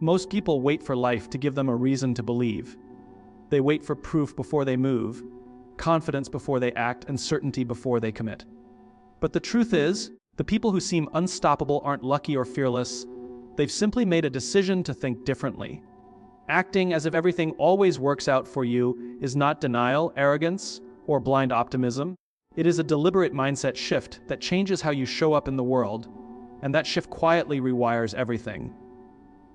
Most people wait for life to give them a reason to believe. They wait for proof before they move, confidence before they act, and certainty before they commit. But the truth is, the people who seem unstoppable aren't lucky or fearless. They've simply made a decision to think differently. Acting as if everything always works out for you is not denial, arrogance, or blind optimism. It is a deliberate mindset shift that changes how you show up in the world, and that shift quietly rewires everything.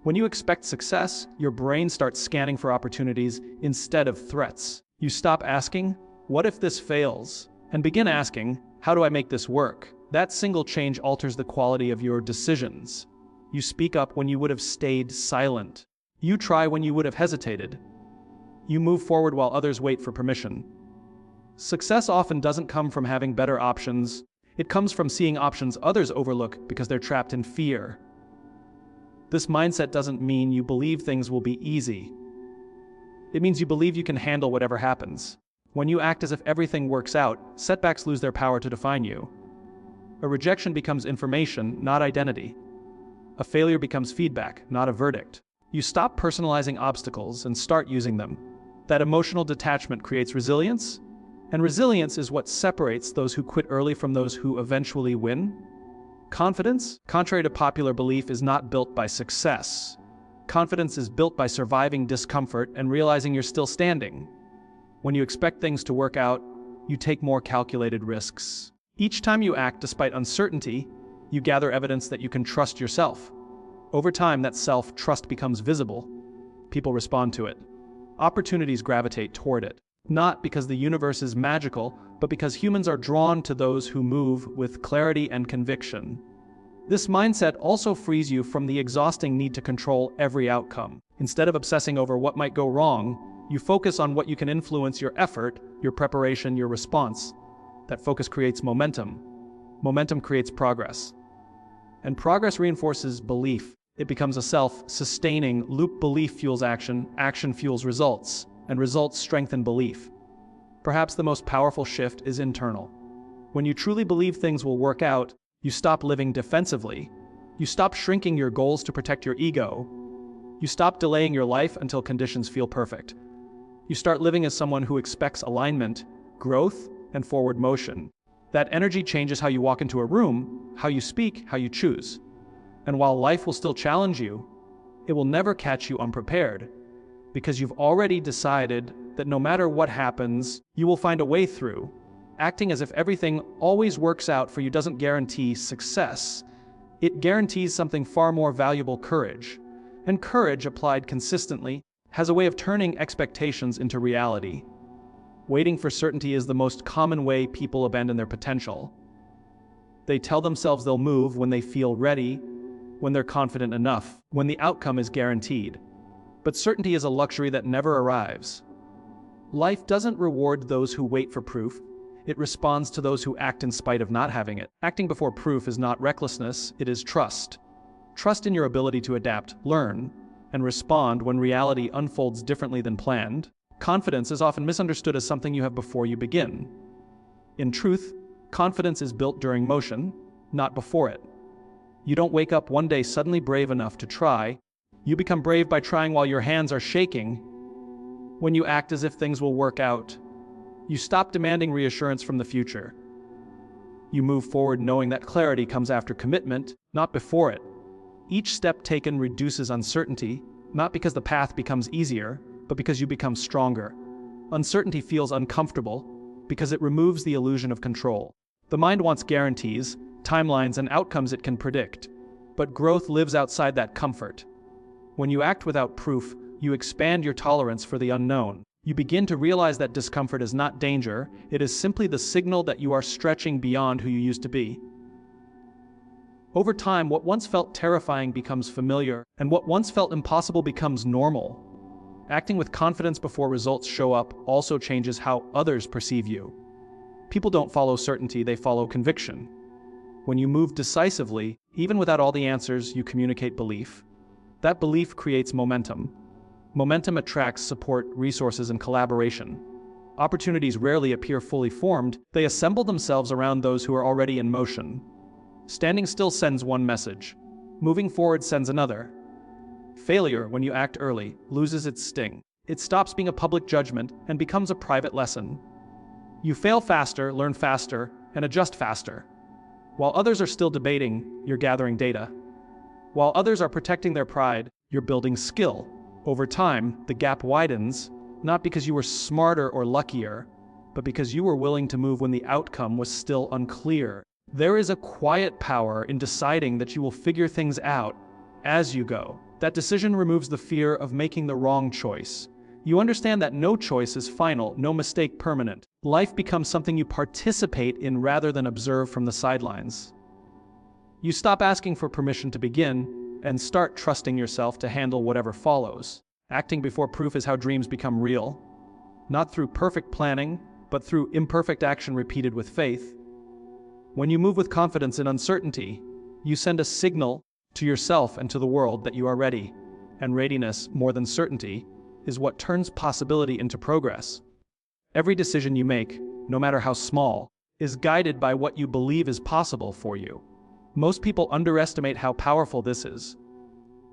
When you expect success, your brain starts scanning for opportunities instead of threats. You stop asking, "What if this fails?" and begin asking, "How do I make this work?" That single change alters the quality of your decisions. You speak up when you would have stayed silent. You try when you would have hesitated. You move forward while others wait for permission. Success often doesn't come from having better options. It comes from seeing options others overlook because they're trapped in fear. This mindset doesn't mean you believe things will be easy. It means you believe you can handle whatever happens. When you act as if everything works out, setbacks lose their power to define you. A rejection becomes information, not identity. A failure becomes feedback, not a verdict. You stop personalizing obstacles and start using them. That emotional detachment creates resilience, and resilience is what separates those who quit early from those who eventually win. Confidence, contrary to popular belief, is not built by success. Confidence is built by surviving discomfort and realizing you're still standing. When you expect things to work out, you take more calculated risks. Each time you act despite uncertainty, you gather evidence that you can trust yourself. Over time, that self-trust becomes visible. People respond to it. Opportunities gravitate toward it. Not because the universe is magical, but because humans are drawn to those who move with clarity and conviction. This mindset also frees you from the exhausting need to control every outcome. Instead of obsessing over what might go wrong, you focus on what you can influence: your effort, your preparation, your response. That focus creates momentum. Momentum creates progress. And progress reinforces belief. It becomes a self-sustaining loop. Belief fuels action, action fuels results, and results strengthen belief. Perhaps the most powerful shift is internal. When you truly believe things will work out, you stop living defensively. You stop shrinking your goals to protect your ego. You stop delaying your life until conditions feel perfect. You start living as someone who expects alignment, growth, and forward motion. That energy changes how you walk into a room, how you speak, how you choose. And while life will still challenge you, it will never catch you unprepared, because you've already decided that no matter what happens, you will find a way through. Acting as if everything always works out for you doesn't guarantee success. It guarantees something far more valuable: courage. And courage, applied consistently, has a way of turning expectations into reality. Waiting for certainty is the most common way people abandon their potential. They tell themselves they'll move when they feel ready, when they're confident enough, when the outcome is guaranteed. But certainty is a luxury that never arrives. Life doesn't reward those who wait for proof. It responds to those who act in spite of not having it. Acting before proof is not recklessness, it is trust. Trust in your ability to adapt, learn, and respond when reality unfolds differently than planned. Confidence is often misunderstood as something you have before you begin. In truth, confidence is built during motion, not before it. You don't wake up one day suddenly brave enough to try. You become brave by trying while your hands are shaking. When you act as if things will work out, you stop demanding reassurance from the future. You move forward knowing that clarity comes after commitment, not before it. Each step taken reduces uncertainty, not because the path becomes easier, but because you become stronger. Uncertainty feels uncomfortable because it removes the illusion of control. The mind wants guarantees, timelines, and outcomes it can predict. But growth lives outside that comfort. When you act without proof, you expand your tolerance for the unknown. You begin to realize that discomfort is not danger, it is simply the signal that you are stretching beyond who you used to be. Over time, what once felt terrifying becomes familiar, and what once felt impossible becomes normal. Acting with confidence before results show up also changes how others perceive you. People don't follow certainty, they follow conviction. When you move decisively, even without all the answers, you communicate belief. That belief creates momentum. Momentum attracts support, resources, and collaboration. Opportunities rarely appear fully formed, they assemble themselves around those who are already in motion. Standing still sends one message. Moving forward sends another. Failure, when you act early, loses its sting. It stops being a public judgment and becomes a private lesson. You fail faster, learn faster, and adjust faster. While others are still debating, you're gathering data. While others are protecting their pride, you're building skill. Over time, the gap widens, not because you were smarter or luckier, but because you were willing to move when the outcome was still unclear. There is a quiet power in deciding that you will figure things out as you go. That decision removes the fear of making the wrong choice. You understand that no choice is final, no mistake permanent. Life becomes something you participate in rather than observe from the sidelines. You stop asking for permission to begin and start trusting yourself to handle whatever follows. Acting before proof is how dreams become real. Not through perfect planning, but through imperfect action repeated with faith. When you move with confidence in uncertainty, you send a signal to yourself and to the world that you are ready. And readiness, more than certainty, is what turns possibility into progress. Every decision you make, no matter how small, is guided by what you believe is possible for you. Most people underestimate how powerful this is.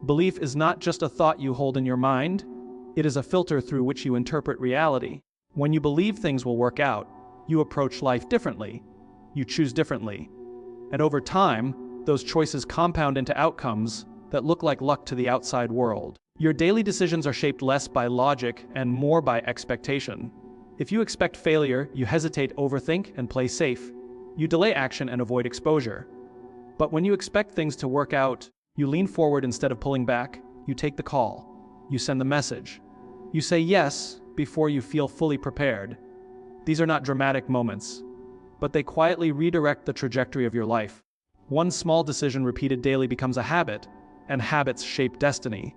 Belief is not just a thought you hold in your mind, it is a filter through which you interpret reality. When you believe things will work out, you approach life differently. You choose differently. And over time, those choices compound into outcomes that look like luck to the outside world. Your daily decisions are shaped less by logic and more by expectation. If you expect failure, you hesitate, overthink, and play safe. You delay action and avoid exposure. But when you expect things to work out, you lean forward instead of pulling back. You take the call. You send the message. You say yes before you feel fully prepared. These are not dramatic moments, but they quietly redirect the trajectory of your life. One small decision repeated daily becomes a habit, and habits shape destiny.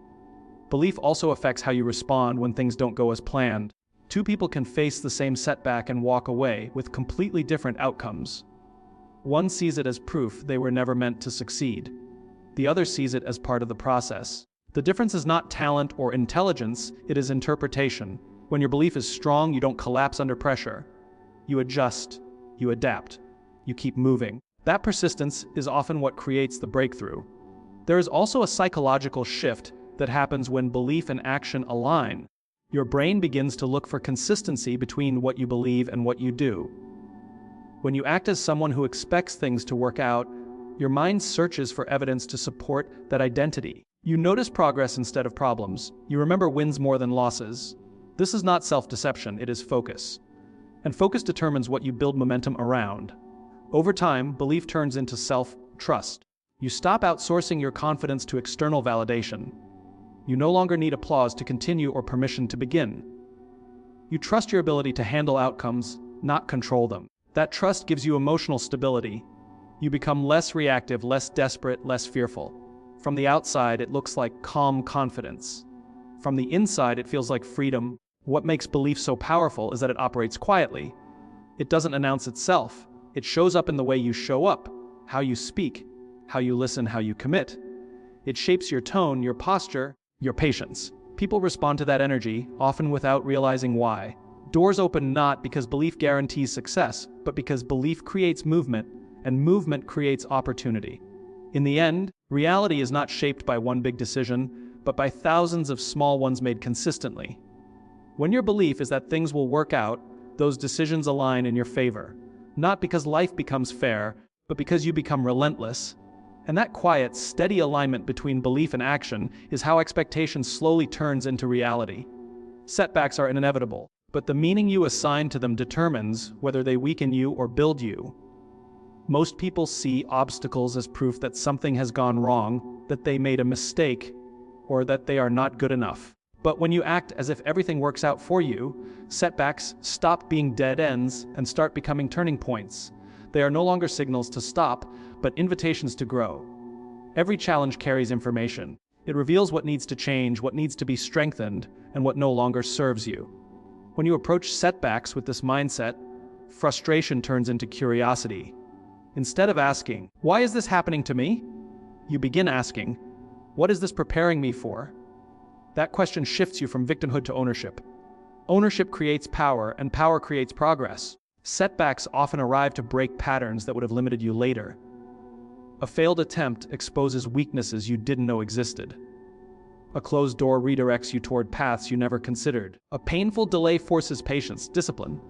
Belief also affects how you respond when things don't go as planned. Two people can face the same setback and walk away with completely different outcomes. One sees it as proof they were never meant to succeed. The other sees it as part of the process. The difference is not talent or intelligence, it is interpretation. When your belief is strong, you don't collapse under pressure. You adjust, you adapt, you keep moving. That persistence is often what creates the breakthrough. There is also a psychological shift that happens when belief and action align. Your brain begins to look for consistency between what you believe and what you do. When you act as someone who expects things to work out, your mind searches for evidence to support that identity. You notice progress instead of problems. You remember wins more than losses. This is not self-deception, it is focus. And focus determines what you build momentum around. Over time, belief turns into self-trust. You stop outsourcing your confidence to external validation. You no longer need applause to continue or permission to begin. You trust your ability to handle outcomes, not control them. That trust gives you emotional stability. You become less reactive, less desperate, less fearful. From the outside, it looks like calm confidence. From the inside, it feels like freedom. What makes belief so powerful is that it operates quietly. It doesn't announce itself. It shows up in the way you show up, how you speak, how you listen, how you commit. It shapes your tone, your posture, your patience. People respond to that energy, often without realizing why. Doors open not because belief guarantees success, but because belief creates movement, and movement creates opportunity. In the end, reality is not shaped by one big decision, but by thousands of small ones made consistently. When your belief is that things will work out, those decisions align in your favor. Not because life becomes fair, but because you become relentless. And that quiet, steady alignment between belief and action is how expectation slowly turns into reality. Setbacks are inevitable, but the meaning you assign to them determines whether they weaken you or build you. Most people see obstacles as proof that something has gone wrong, that they made a mistake, or that they are not good enough. But when you act as if everything works out for you, setbacks stop being dead ends and start becoming turning points. They are no longer signals to stop, but invitations to grow. Every challenge carries information. It reveals what needs to change, what needs to be strengthened, and what no longer serves you. When you approach setbacks with this mindset, frustration turns into curiosity. Instead of asking, "Why is this happening to me?" you begin asking, "What is this preparing me for?" That question shifts you from victimhood to ownership. Ownership creates power, and power creates progress. Setbacks often arrive to break patterns that would have limited you later. A failed attempt exposes weaknesses you didn't know existed. A closed door redirects you toward paths you never considered. A painful delay forces patience, discipline,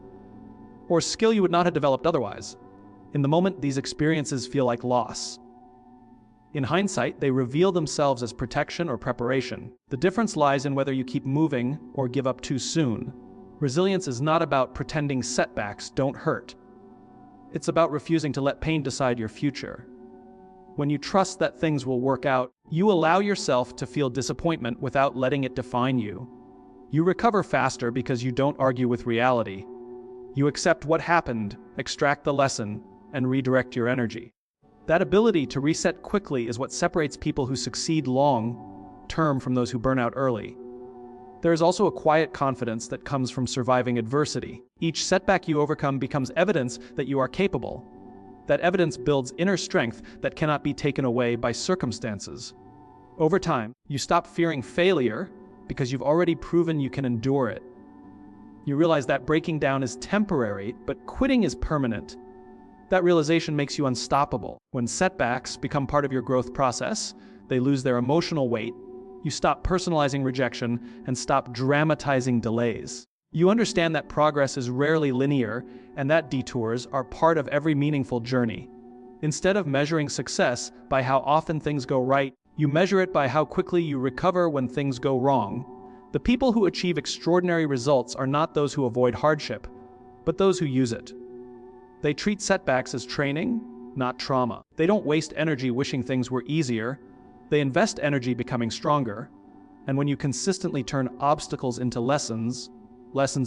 or skill you would not have developed otherwise. In the moment, these experiences feel like loss. In hindsight, they reveal themselves as protection or preparation. The difference lies in whether you keep moving or give up too soon. Resilience is not about pretending setbacks don't hurt. It's about refusing to let pain decide your future. When you trust that things will work out, you allow yourself to feel disappointment without letting it define you. You recover faster because you don't argue with reality. You accept what happened, extract the lesson, and redirect your energy. That ability to reset quickly is what separates people who succeed long-term from those who burn out early. There is also a quiet confidence that comes from surviving adversity. Each setback you overcome becomes evidence that you are capable. That evidence builds inner strength that cannot be taken away by circumstances. Over time, you stop fearing failure because you've already proven you can endure it. You realize that breaking down is temporary, but quitting is permanent. That realization makes you unstoppable. When setbacks become part of your growth process, they lose their emotional weight. You stop personalizing rejection and stop dramatizing delays. You understand that progress is rarely linear and that detours are part of every meaningful journey. Instead of measuring success by how often things go right, you measure it by how quickly you recover when things go wrong. The people who achieve extraordinary results are not those who avoid hardship, but those who use it. They treat setbacks as training, not trauma. They don't waste energy wishing things were easier. They invest energy becoming stronger. And when you consistently turn obstacles into lessons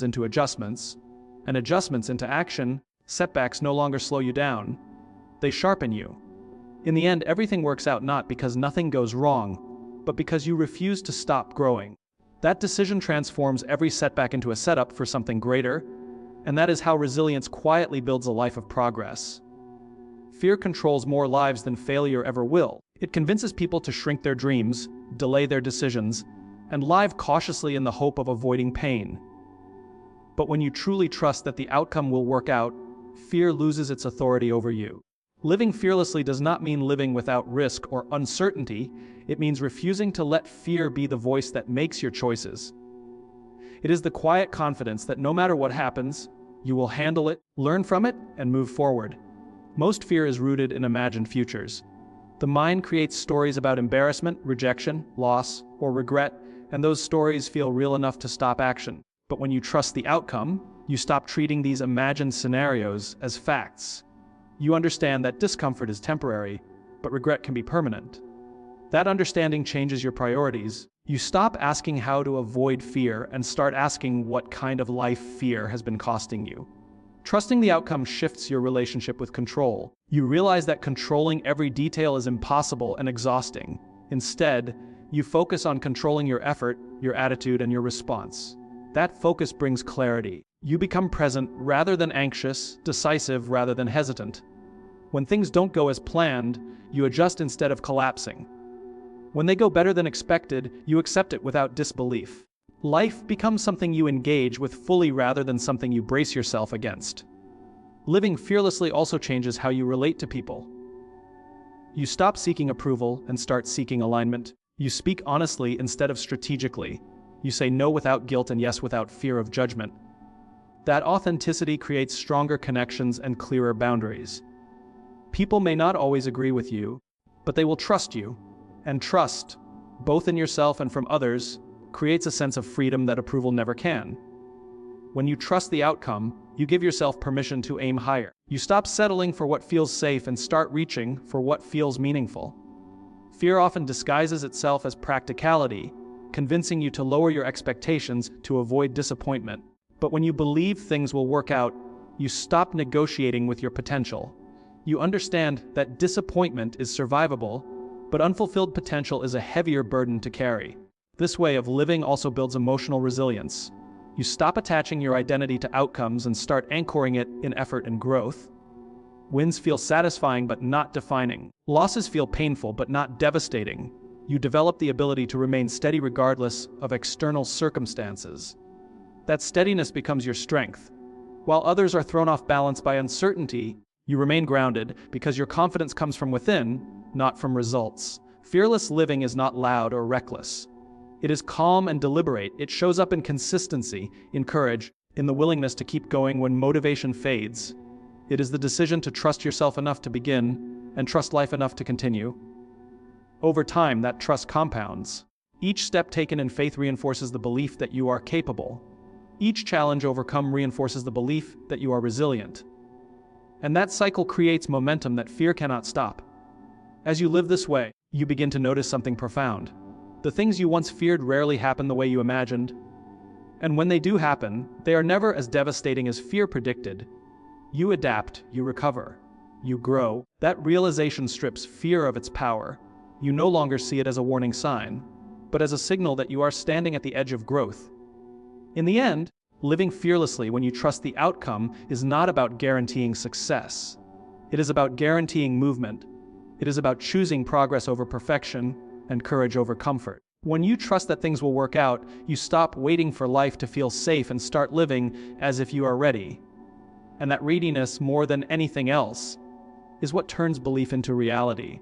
into adjustments, and adjustments into action, setbacks no longer slow you down. They sharpen you. In the end, everything works out not because nothing goes wrong, but because you refuse to stop growing. That decision transforms every setback into a setup for something greater, and that is how resilience quietly builds a life of progress. Fear controls more lives than failure ever will. It convinces people to shrink their dreams, delay their decisions, and live cautiously in the hope of avoiding pain. But when you truly trust that the outcome will work out, fear loses its authority over you. Living fearlessly does not mean living without risk or uncertainty. It means refusing to let fear be the voice that makes your choices. It is the quiet confidence that no matter what happens, you will handle it, learn from it, and move forward. Most fear is rooted in imagined futures. The mind creates stories about embarrassment, rejection, loss, or regret, and those stories feel real enough to stop action. But when you trust the outcome, you stop treating these imagined scenarios as facts. You understand that discomfort is temporary, but regret can be permanent. That understanding changes your priorities. You stop asking how to avoid fear and start asking what kind of life fear has been costing you. Trusting the outcome shifts your relationship with control. You realize that controlling every detail is impossible and exhausting. Instead, you focus on controlling your effort, your attitude, and your response. That focus brings clarity. You become present rather than anxious, decisive rather than hesitant. When things don't go as planned, you adjust instead of collapsing. When they go better than expected, you accept it without disbelief. Life becomes something you engage with fully rather than something you brace yourself against. Living fearlessly also changes how you relate to people. You stop seeking approval and start seeking alignment. You speak honestly instead of strategically. You say no without guilt and yes without fear of judgment. That authenticity creates stronger connections and clearer boundaries. People may not always agree with you, but they will trust you. And trust, both in yourself and from others, creates a sense of freedom that approval never can. When you trust the outcome, you give yourself permission to aim higher. You stop settling for what feels safe and start reaching for what feels meaningful. Fear often disguises itself as practicality, convincing you to lower your expectations to avoid disappointment. But when you believe things will work out, you stop negotiating with your potential. You understand that disappointment is survivable, but unfulfilled potential is a heavier burden to carry. This way of living also builds emotional resilience. You stop attaching your identity to outcomes and start anchoring it in effort and growth. Wins feel satisfying but not defining. Losses feel painful but not devastating. You develop the ability to remain steady regardless of external circumstances. That steadiness becomes your strength. While others are thrown off balance by uncertainty, you remain grounded because your confidence comes from within, not from results. Fearless living is not loud or reckless. It is calm and deliberate. It shows up in consistency, in courage, in the willingness to keep going when motivation fades. It is the decision to trust yourself enough to begin and trust life enough to continue. Over time, that trust compounds. Each step taken in faith reinforces the belief that you are capable. Each challenge overcome reinforces the belief that you are resilient. And that cycle creates momentum that fear cannot stop. As you live this way, you begin to notice something profound. The things you once feared rarely happen the way you imagined. And when they do happen, they are never as devastating as fear predicted. You adapt, you recover, you grow. That realization strips fear of its power. You no longer see it as a warning sign, but as a signal that you are standing at the edge of growth. In the end, living fearlessly when you trust the outcome is not about guaranteeing success. It is about guaranteeing movement. It is about choosing progress over perfection and courage over comfort. When you trust that things will work out, you stop waiting for life to feel safe and start living as if you are ready. And that readiness, more than anything else, is what turns belief into reality.